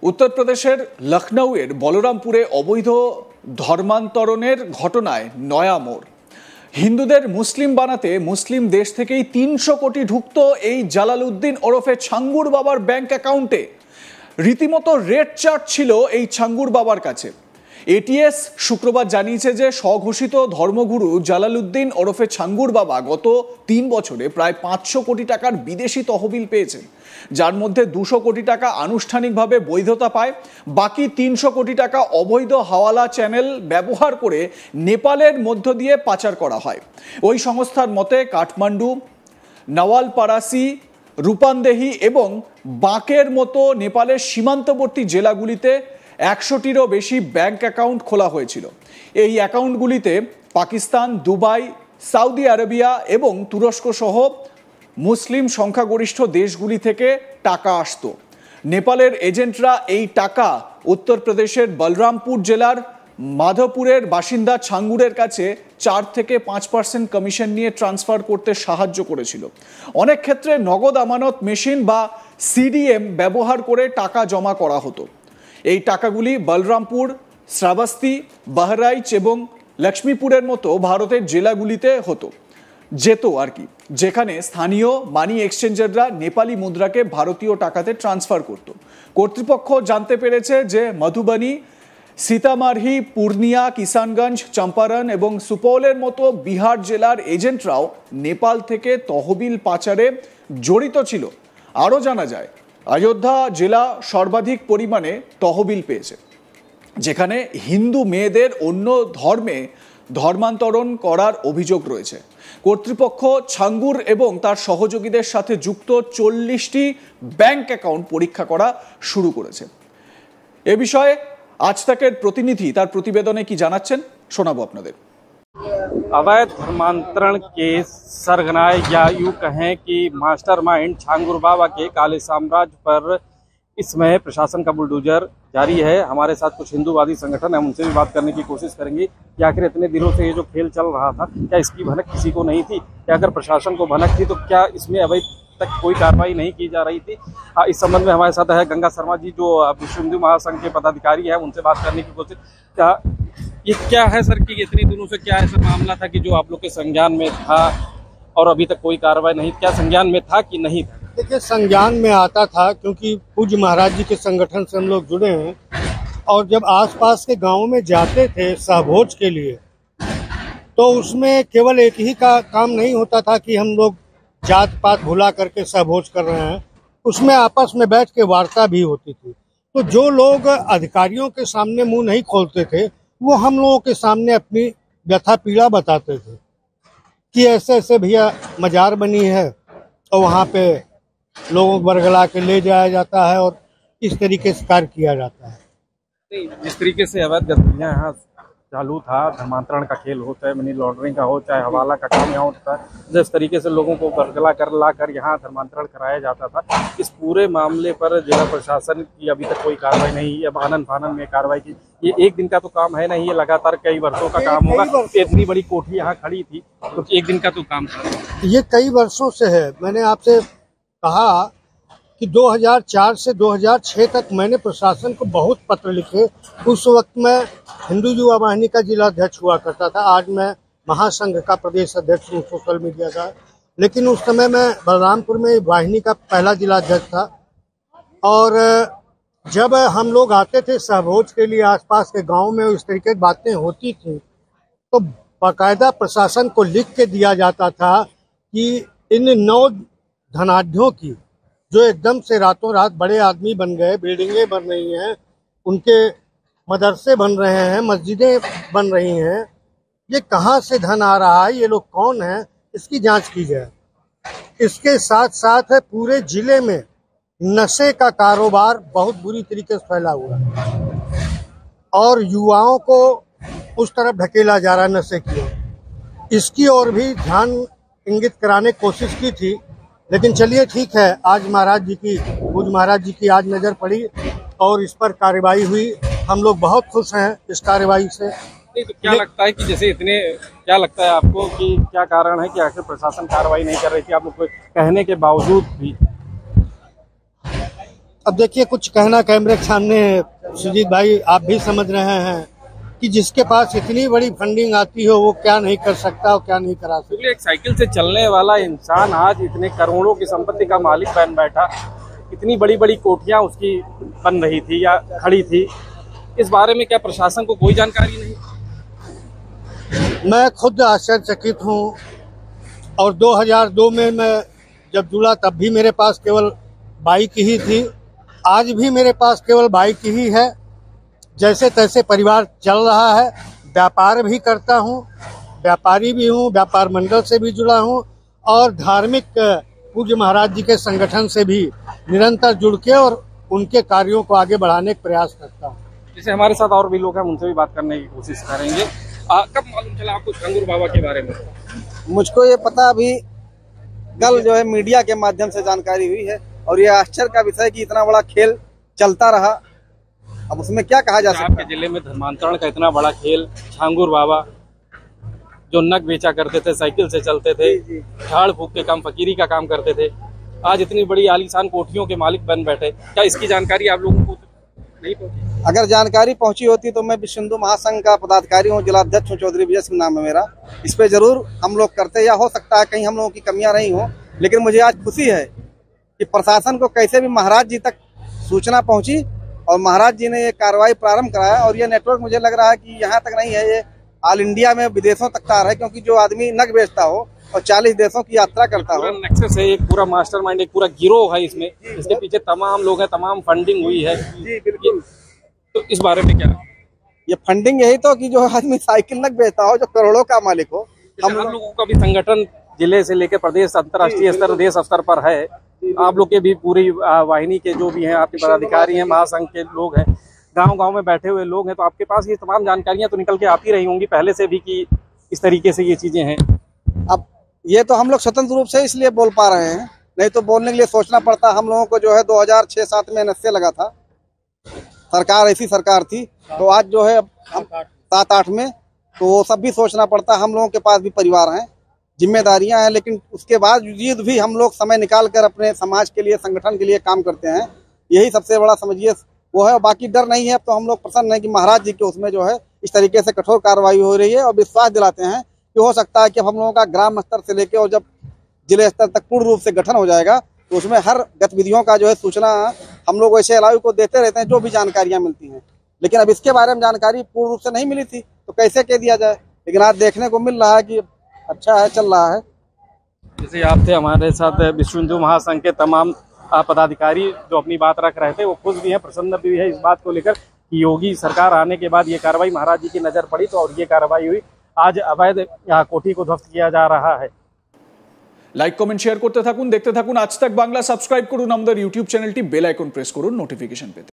उत्तर प्रदेशेर लखनऊर बलरामपुरे अवैध धर्मान्तरणेर घटनाय नया मोड़। हिंदुदेर मुस्लिम बनाते मुस्लिम देश थेकेई 300 कोटी ढुकतो एई জালালউদ্দিন ओरफे छांगुर बाबार बैंक अ্যাকাউন্টে। রীতিমতো रेड चार्ट छिलो एई छांगुर बाबार काछे। एटीएस शुक्रवार जानिয়েছে যে স্বঘোষিত ধর্মগুরু জালালউদ্দিন ওরফে ছাঙ্গুর বাবা গত 3 বছরে প্রায় 500 কোটি টাকার বিদেশি তহবিল পেয়েছেন, যার মধ্যে 200 কোটি টাকা আনুষ্ঠানিকভাবে বৈধতা পায়। বাকি 300 কোটি টাকা অবৈধ হাওয়ালা চ্যানেল ব্যবহার করে নেপালের মধ্য দিয়ে পাচার করা হয়। ওই সংস্থার মতে কাঠমান্ডু, নওয়ালপারাসি, রূপান্দেহি এবং বাঁকের মতো নেপালের সীমান্তবর্তী জেলাগুলিতে 100টিরও বেশি ব্যাংক অ্যাকাউন্ট খোলা হয়েছিল। এই অ্যাকাউন্টগুলিতে পাকিস্তান, দুবাই, সৌদি আরবিয়া এবং তুরস্ক সহ মুসলিম সংখ্যাগরিষ্ঠ দেশগুলি থেকে টাকা আসতো। নেপালের এজেন্টরা এই টাকা উত্তরপ্রদেশের বলরামপুর জেলার মাধবপুরের বাসিন্দা ছাঙ্গুরের কাছে 4 থেকে 5% কমিশন নিয়ে ট্রান্সফার করতে সাহায্য করেছিল। অনেক ক্ষেত্রে নগদ আমানত মেশিন বা সিডিএম ব্যবহার করে টাকা জমা করা হতো। এই টাকাগুলি বলরামপুর, শ্রাবস্তি, বাহরাইচ এবং লক্ষ্মীপুরের মতো ভারতের জেলাগুলিতে যেত আর কি, যেখানে স্থানীয় মানি এক্সচেঞ্জাররা নেপালি মুদ্রাকে ভারতীয় টাকাতে ট্রান্সফার করত। কর্তৃপক্ষ জানতে পেরেছে যে মধুবনী, সীতামারহি, পূর্ণিয়া, কিষানগঞ্জ, চম্পারণ এবং সুপৌলের মতো বিহার জেলার এজেন্টরাও নেপাল থেকে তহবিল পাচারে জড়িত ছিল। আরও জানা যায় অযোধ্যা জেলা সর্বাধিক পরিমাণে তহবিল পেয়েছে, যেখানে হিন্দু মেয়েদের অন্য ধর্মে ধর্মান্তরণ করার অভিযোগ রয়েছে। কর্তৃপক্ষ ছাঙ্গুর এবং তার সহযোগীদের সাথে যুক্ত 40টি ব্যাংক অ্যাকাউন্ট পরীক্ষা করা শুরু করেছে। এ বিষয়ে আজ তাকের প্রতিনিধি তার প্রতিবেদনে কি জানাচ্ছেন শোনাবো আপনাদের। अवैध धर्मांतरण के सरगनाए या यूं कहें कि मास्टरमाइंड छांगुर बाबा के काले साम्राज्य पर इसमें प्रशासन का बुलडोजर जारी है। हमारे साथ कुछ हिंदूवादी संगठन है, उनसे भी बात करने की कोशिश करेंगे कि आखिर इतने दिनों से ये जो खेल चल रहा था, क्या इसकी भनक किसी को नहीं थी? क्या अगर प्रशासन को भनक थी तो क्या इसमें अभी तक कोई कार्रवाई नहीं की जा रही थी? इस संबंध में हमारे साथ है गंगा शर्मा जी, जो विश्व हिंदू महासंघ के पदाधिकारी है, उनसे बात करने की कोशिश। ये क्या है सर कि इतने दिनों से क्या ऐसा मामला था कि जो आप लोग के संज्ञान में था और अभी तक कोई कार्रवाई नहीं? क्या संज्ञान में था कि नहीं था? देखिए, संज्ञान में आता था क्योंकि पूज्य महाराज जी के संगठन से हम लोग जुड़े हैं, और जब आसपास के गांवों में जाते थे सहभोज के लिए, तो उसमें केवल एक ही का काम नहीं होता था कि हम लोग जात पात भुला करके सहभोज कर रहे हैं, उसमें आपस में बैठ के वार्ता भी होती थी। तो जो लोग अधिकारियों के सामने मुंह नहीं खोलते थे, वो हम लोगों के सामने अपनी व्यथा पीड़ा बताते थे कि ऐसे ऐसे भैया मजार बनी है और वहाँ पे लोगों को बरगला के ले जाया जाता है और इस तरीके से कार्य किया जाता है। जिस तरीके से अवैध गतिविधियाँ यहाँ चालू था, धर्मांतरण का खेल हो, चाहे मनी लॉन्ड्रिंग का हो, चाहे हवाला का काम यहाँ होता है, जिस तरीके से लोगों को बरगला कर ला कर यहाँ धर्मांतरण कराया जाता था, इस पूरे मामले पर जिला प्रशासन की अभी तक कोई कार्रवाई नहीं है। आनन फानन में कार्रवाई की, ये एक दिन का तो काम है नहीं, ये लगातार कई वर्षों का काम होगा। इतनी बड़ी कोठी यहाँ खड़ी थी तो एक दिन का तो काम था, ये कई वर्षों से है। मैंने आपसे कहा कि 2004 से 2006 तक मैंने प्रशासन को बहुत पत्र लिखे। उस वक्त मैं हिंदू युवा वाहिनी का जिला अध्यक्ष हुआ करता था, आज मैं महासंघ का प्रदेश अध्यक्ष हूँ सोशल मीडिया का। लेकिन उस समय मैं बलरामपुर में वाहिनी का पहला जिला अध्यक्ष था, और जब हम लोग आते थे सहभोज के लिए आसपास के गाँव में, इस तरीके की बातें होती थी, तो बाकायदा प्रशासन को लिख के दिया जाता था कि इन 9 धनाढ्यों की, जो एकदम से रातों रात बड़े आदमी बन गए, बिल्डिंगें बन रही हैं, उनके मदरसे बन रहे हैं, मस्जिदें बन रही हैं, ये कहाँ से धन आ रहा है, ये लोग कौन हैं, इसकी जांच की जाए। इसके साथ साथ पूरे जिले में नशे का कारोबार बहुत बुरी तरीके से फैला हुआ है और युवाओं को उस तरफ ढकेला जा रहा है नशे की ओर। इसकी ओर भी ध्यान इंगित कराने की कोशिश की थी, लेकिन चलिए ठीक है, आज पूज्य महाराज जी की आज नज़र पड़ी और इस पर कार्रवाई हुई। हम लोग बहुत खुश हैं इस कार्रवाई से। तो क्या लगता है कि जैसे क्या लगता है आपको कि क्या कारण है कि आखिर प्रशासन कार्रवाई नहीं कर रही थी आप लोग को कहने के बावजूद भी? अब देखिए, कुछ कहना कैमरे के सामने है सुजीत भाई, आप भी समझ रहे हैं कि जिसके पास इतनी बड़ी फंडिंग आती हो वो क्या नहीं कर सकता और क्या नहीं करा सकता। एक साइकिल से चलने वाला इंसान आज इतने करोड़ों की संपत्ति का मालिक बन बैठा, इतनी बड़ी बड़ी कोठियां उसकी बन रही थी या खड़ी थी, इस बारे में क्या प्रशासन को कोई जानकारी नहीं? मैं खुद आश्चर्यचकित हूँ। और 2002 में मैं जब जुड़ा तब भी मेरे पास केवल बाइक ही थी, आज भी मेरे पास केवल बाइक ही है। जैसे तैसे परिवार चल रहा है, व्यापार भी करता हूँ, व्यापारी भी हूँ, व्यापार मंडल से भी जुड़ा हूँ और धार्मिक पूज्य महाराज जी के संगठन से भी निरंतर जुड़ के और उनके कार्यों को आगे बढ़ाने का प्रयास करता हूँ। जैसे हमारे साथ और भी लोग हैं, उनसे भी बात करने की कोशिश करेंगे। कब मालूम चला आपको छांगुर बाबा के बारे में? मुझको ये पता अभी कल जो है मीडिया के माध्यम से जानकारी हुई है और ये आश्चर्य का विषय कि इतना बड़ा खेल चलता रहा। अब उसमें क्या कहा जा सकता है? आपके जिले में धर्मांतरण का इतना बड़ा खेल, छांगुर बाबा जो नग बेचा करते थे, साइकिल से चलते थे, झाड़ फूक के काम, फकीरी का काम करते थे, आज इतनी बड़ी आलीशान कोठियों के मालिक बन बैठे। क्या इसकी जानकारी आप लोगों को नहीं पहुंची? अगर जानकारी पहुंची होती तो मैं विश्व हिंदू महासंघ का पदाधिकारी हूँ, जिला अध्यक्ष हूँ, चौधरी विजय सिंह नाम है मेरा। इस पे जरूर हम लोग करते, या हो सकता है कहीं हम लोगों की कमियां नहीं हो, लेकिन मुझे आज खुशी है कि प्रशासन को कैसे भी महाराज जी तक सूचना पहुंची और महाराज जी ने ये कार्रवाई प्रारंभ कराया। और ये नेटवर्क मुझे लग रहा है कि यहाँ तक नहीं है, ये ऑल इंडिया में विदेशों तक आ रहा है, क्योंकि जो आदमी नग बेचता हो और 40 देशों की यात्रा करता हो। नेक्सस है, एक पूरा मास्टरमाइंड, एक पूरा गिरोह है इसमें, इसके पीछे तमाम लोग हैं, तमाम फंडिंग हुई है। जी बिल्कुल। तो इस बारे में क्या? ये फंडिंग यही तो कि जो आदमी साइकिल नग बेचता हो, जो करोड़ों का मालिक हो। हम लोगों का भी संगठन जिले से लेकर प्रदेश, अंतर्राष्ट्रीय स्तर, देश स्तर पर है। आप लोग के भी पूरी वाहिनी के जो भी हैं, आपके पदाधिकारी हैं, महासंघ के लोग हैं, गांव-गांव में बैठे हुए लोग हैं, तो आपके पास ये तमाम जानकारियां तो निकल के आती रही होंगी पहले से भी कि इस तरीके से ये चीजें हैं। अब ये तो हम लोग स्वतंत्र रूप से इसलिए बोल पा रहे हैं, नहीं तो बोलने के लिए सोचना पड़ता। हम लोगों को जो है 2006-07 में NSA लगा था, सरकार ऐसी सरकार थी, तो आज जो है 7-8 में तो वो सब भी सोचना पड़ता। हम लोगों के पास भी परिवार हैं, जिम्मेदारियां हैं, लेकिन उसके बावजूद भी हम लोग समय निकाल कर अपने समाज के लिए, संगठन के लिए काम करते हैं। यही सबसे बड़ा समझिए वो है। बाकी डर नहीं है। अब तो हम लोग प्रसन्न हैं कि महाराज जी के उसमें जो है इस तरीके से कठोर कार्रवाई हो रही है और विश्वास दिलाते हैं कि हो सकता है कि हम लोगों का ग्राम स्तर से लेकर और जब जिले स्तर तक पूर्ण रूप से गठन हो जाएगा तो उसमें हर गतिविधियों का जो है सूचना हम लोग वैसे एलआईयू को देते रहते हैं, जो भी जानकारियां मिलती हैं। लेकिन अब इसके बारे में जानकारी पूर्ण रूप से नहीं मिली थी तो कैसे कह दिया जाए, लेकिन आज देखने को मिल रहा है कि अच्छा है, चल रहा है। जैसे आप थे हमारे साथ विश्व हिंदू महासंघ के तमाम पदाधिकारी जो अपनी बात रख रहे थे, वो खुश भी हैं, प्रसन्न भी है इस बात को लेकर कि योगी सरकार आने के बाद ये कार्रवाई महाराज जी की नजर पड़ी तो और ये कार्रवाई हुई। आज अवैध कोठी को ध्वस्त किया जा रहा है। লাইক কমেন্ট শেয়ার করতে থাকুন, দেখতে থাকুন আজ তাক বাংলা। সাবস্ক্রাইব করুন আমাদের ইউটিউব চ্যানেলটি, বেল আইকন প্রেস করুন নোটিফিকেশন পেতে।